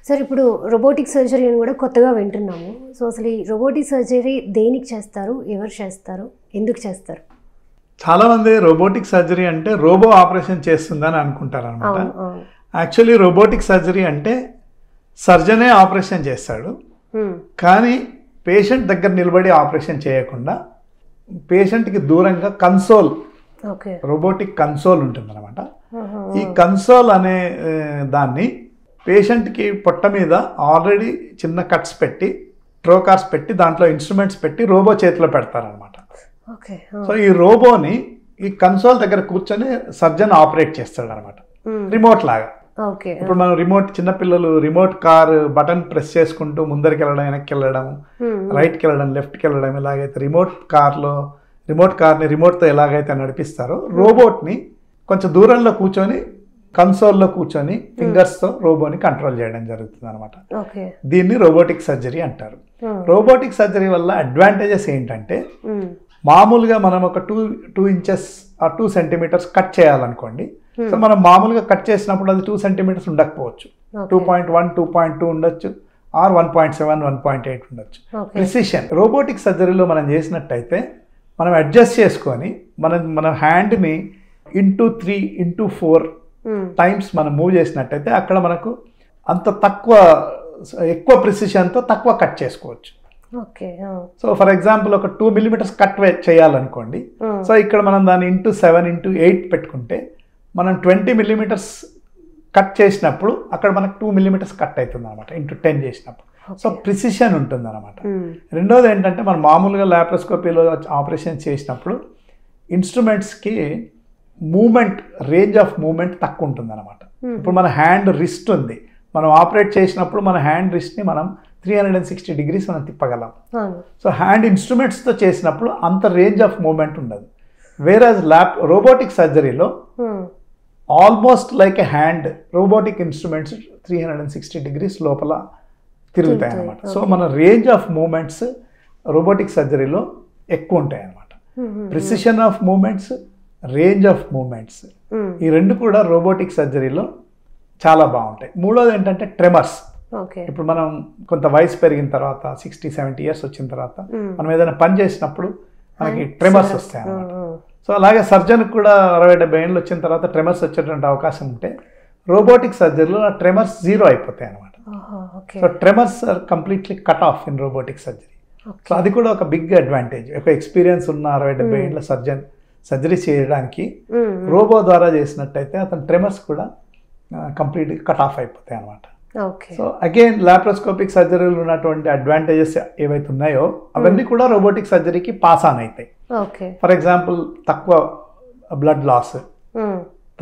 Sir ఇప్పుడు robotic surgery అని కూడా కొత్తగా వింటున్నాము. సో అసలు ఈ రోబోటిక్ సర్జరీ దేనికి చేస్తారు, ఎవరు చేస్తారు, ఎందుకు చేస్తారు? చాలామంది రోబోటిక్ సర్జరీ అంటే రోబో ఆపరేషన్ చేస్తుందని అనుకుంటారు అనమాట. యాక్చువల్లీ రోబోటిక్ సర్జరీ అంటే సర్జనే ఆపరేషన్ చేస్తాడు, కానీ పేషెంట్ దగ్గర నిలబడి ఆపరేషన్ చేయకుండా పేషెంట్కి దూరంగా కన్సోల్, రోబోటిక్ కన్సోల్ ఉంటుంది అనమాట. ఈ కన్సోల్ అనే దాన్ని పేషెంట్కి పొట్ట మీద ఆల్రెడీ చిన్న కట్స్ పెట్టి, ట్రోకార్స్ పెట్టి, దాంట్లో ఇన్స్ట్రుమెంట్స్ పెట్టి రోబో చేతిలో పెడతారనమాట. సో ఈ రోబోని ఈ కన్సోల్ దగ్గర కూర్చొని సర్జన్ ఆపరేట్ చేస్తాడు అనమాట, రిమోట్ లాగా. ఇప్పుడు మనం రిమోట్, చిన్నపిల్లలు రిమోట్ కార్ బటన్ ప్రెస్ చేసుకుంటూ ముందరికి వెళ్ళడం, వెనక్కి వెళ్ళడం, రైట్కి వెళ్ళడం, లెఫ్ట్కి వెళ్ళడం, ఎలాగైతే రిమోట్ కార్ని రిమోట్తో ఎలాగైతే నడిపిస్తారో, రోబోట్ని కొంచెం దూరంలో కూర్చొని కన్సోల్లో కూర్చొని ఫింగర్స్తో రోబోని కంట్రోల్ చేయడం జరుగుతుంది అనమాట. దీన్ని రోబోటిక్ సర్జరీ అంటారు. రోబోటిక్ సర్జరీ వల్ల అడ్వాంటేజెస్ ఏంటంటే, మామూలుగా మనం ఒక 2 ఇంచెస్ ఆ 2 సెంటీమీటర్స్ కట్ చేయాలనుకోండి. సో మనం మామూలుగా కట్ చేసినప్పుడు అది 2 సెంటీమీటర్స్ ఉండకపోవచ్చు, 2.1, 2.2 ఉండొచ్చు, ఆర్ 1.7, 1.8 ఉండొచ్చు. ప్రిసిషన్ రోబోటిక్ సర్జరీలో మనం చేసినట్టయితే మనం అడ్జస్ట్ చేసుకొని మన హ్యాండ్ని ఇంటూ 3, ఇంటూ 4 టైమ్స్ మనం మూవ్ చేసినట్టయితే అక్కడ మనకు అంత ఎక్కువ ప్రిసిషన్తో తక్కువ కట్ చేసుకోవచ్చు. సో ఫర్ ఎగ్జాంపుల్ ఒక 2 మిల్లీమీటర్స్ కట్ చేయాలనుకోండి. సో ఇక్కడ మనం దాన్ని ఇంటూ 7, ఇంటూ 8 పెట్టుకుంటే మనం 20 మిల్లీమీటర్స్ కట్ చేసినప్పుడు అక్కడ మనకు 2 మిల్లీమీటర్స్ కట్ అవుతుంది అనమాట, ఇంటూ 10 చేసినప్పుడు. సో ప్రిసిషన్ ఉంటుంది అనమాట. రెండోది ఏంటంటే, మనం మామూలుగా లాప్రోస్కోపీలో ఆపరేషన్ చేసినప్పుడు ఇన్స్ట్రుమెంట్స్కి మూమెంట్, రేంజ్ ఆఫ్ మూమెంట్ తక్కువ ఉంటుంది అనమాట. ఇప్పుడు మన హ్యాండ్ రిస్ట్ ఉంది, మనం ఆపరేట్ చేసినప్పుడు మన హ్యాండ్ రిస్ట్ని మనం 360 డిగ్రీస్ మనం తిప్పగలం. సో హ్యాండ్ ఇన్స్ట్రుమెంట్స్తో చేసినప్పుడు అంత రేంజ్ ఆఫ్ మూమెంట్ ఉండదు. వేరాజ్ రోబోటిక్ సర్జరీలో almost like a hand, robotic instruments 360 degrees లోపల తిరుగుతాయి అన్నమాట. సో మన రేంజ్ ఆఫ్ మూమెంట్స్ రోబోటిక్ సర్జరీలో ఎక్కువ ఉంటాయి అన్నమాట. Precision of movements, range of movements, ఈ రెండు కూడా రోబోటిక్ సర్జరీలో చాలా బాగుంటాయి. మూడోది ఏంటంటే ట్రెమర్స్. ఇప్పుడు మనం కొంత వయసు పెరిగిన తర్వాత, 60-70 ఇయర్స్ వచ్చిన తర్వాత మనం ఏదైనా పని చేసినప్పుడు మనకి ట్రెమర్స్ వస్తాయి అన్నమాట. సో అలాగే సర్జన్కి కూడా 60-70 ఏళ్ళు వచ్చిన తర్వాత ట్రెమర్స్ వచ్చేటువంటి అవకాశం ఉంటే రోబోటిక్ సర్జరీలో ఆ ట్రెమర్స్ 0 అయిపోతాయి అన్నమాట. So tremors are completely cut off in robotic surgery. So అది కూడా ఒక బిగ్ అడ్వాంటేజ్. ఒక ఎక్స్పీరియన్స్ ఉన్న 60-70 ఏళ్ళ సర్జరీ చేయడానికి రోబో ద్వారా చేసినట్టయితే అతని ట్రెమర్స్ కూడా కంప్లీట్గా కట్ ఆఫ్ అయిపోతాయి అన్నమాట. సో అగైన్ లాప్రోస్కోపిక్ సర్జరీలో ఉన్నటువంటి అడ్వాంటేజెస్ ఏవైతే ఉన్నాయో అవన్నీ కూడా రోబోటిక్ సర్జరీకి పాస్ ఆన్ అవుతాయి. ఫర్ ఎగ్జాంపుల్ తక్కువ బ్లడ్ లాస్,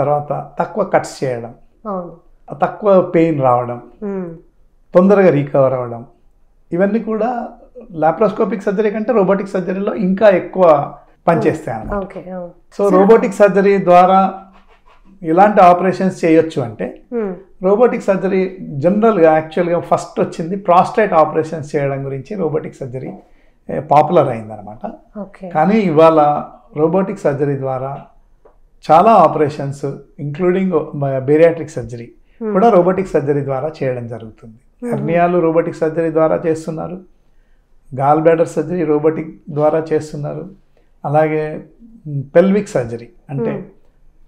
తర్వాత తక్కువ కట్స్ చేయడం, తక్కువ పెయిన్ రావడం, తొందరగా రికవర్ అవ్వడం, ఇవన్నీ కూడా లాప్రోస్కోపిక్ సర్జరీ కంటే రోబోటిక్ సర్జరీలో ఇంకా ఎక్కువ పనిచేస్తాయి అన్నమాట. సో రోబోటిక్ సర్జరీ ద్వారా ఎలాంటి ఆపరేషన్స్ చేయొచ్చు అంటే, రోబోటిక్ సర్జరీ జనరల్గా యాక్చువల్గా ఫస్ట్ వచ్చింది ప్రాస్టేట్ ఆపరేషన్స్ చేయడం గురించి రోబోటిక్ సర్జరీ పాపులర్ అయిందనమాట. కానీ ఇవాళ రోబోటిక్ సర్జరీ ద్వారా చాలా ఆపరేషన్స్, ఇంక్లూడింగ్ బేరియాట్రిక్ సర్జరీ కూడా రోబోటిక్ సర్జరీ ద్వారా చేయడం జరుగుతుంది. హెర్నియాలు రోబోటిక్ సర్జరీ ద్వారా చేస్తున్నారు, గాల్ బ్లాడర్ సర్జరీ రోబోటిక్ ద్వారా చేస్తున్నారు, అలాగే పెల్విక్ సర్జరీ అంటే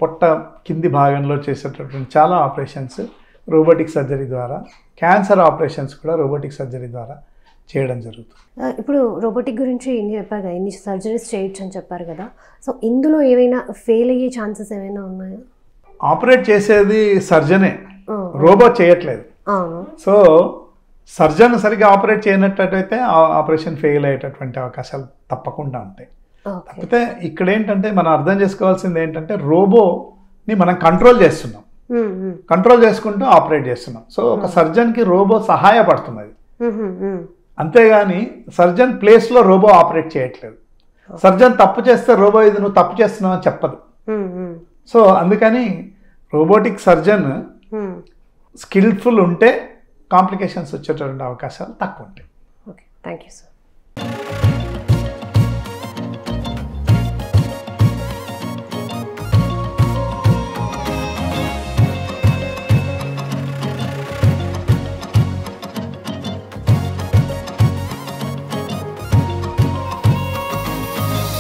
పొట్ట కింది భాగంలో చేసేటటువంటి చాలా ఆపరేషన్స్ రోబోటిక్ సర్జరీ ద్వారా, క్యాన్సర్ ఆపరేషన్స్ కూడా రోబోటిక్ సర్జరీ ద్వారా చేయడం జరుగుతుంది. ఇప్పుడు రోబోటిక్ గురించి ఏం చెప్పారు కదా, ఇన్ని సర్జరీస్ చేయొచ్చు అని చెప్పారు కదా. సో ఇందులో ఏమైనా ఫెయిల్ అయ్యే ఛాన్సెస్ ఏమైనా ఉన్నాయా? ఆపరేట్ చేసేది సర్జనే, రోబో చేయట్లేదు. సో సర్జన్ సరిగ్గా ఆపరేట్ చేయనట్టయితే ఆపరేషన్ ఫెయిల్ అయ్యేటటువంటి అవకాశాలు తప్పకుండా ఉంటాయి. కాకపోతే ఇక్కడ ఏంటంటే మనం అర్థం చేసుకోవాల్సింది ఏంటంటే, రోబోని మనం కంట్రోల్ చేస్తున్నాం, కంట్రోల్ చేసుకుంటూ ఆపరేట్ చేస్తున్నాం. సో ఒక సర్జన్కి రోబో సహాయపడుతున్నది, అంతేగాని సర్జన్ ప్లేస్లో రోబో ఆపరేట్ చేయట్లేదు. సర్జన్ తప్పు చేస్తే రోబో ఇది నువ్వు తప్పు చేస్తున్నావు అని చెప్పదు. సో అందుకని రోబోటిక్ సర్జన్ స్కిల్ఫుల్ ఉంటే కాంప్లికేషన్స్ వచ్చేటువంటి అవకాశాలు తక్కువ ఉంటాయి. Okay, thank you sir.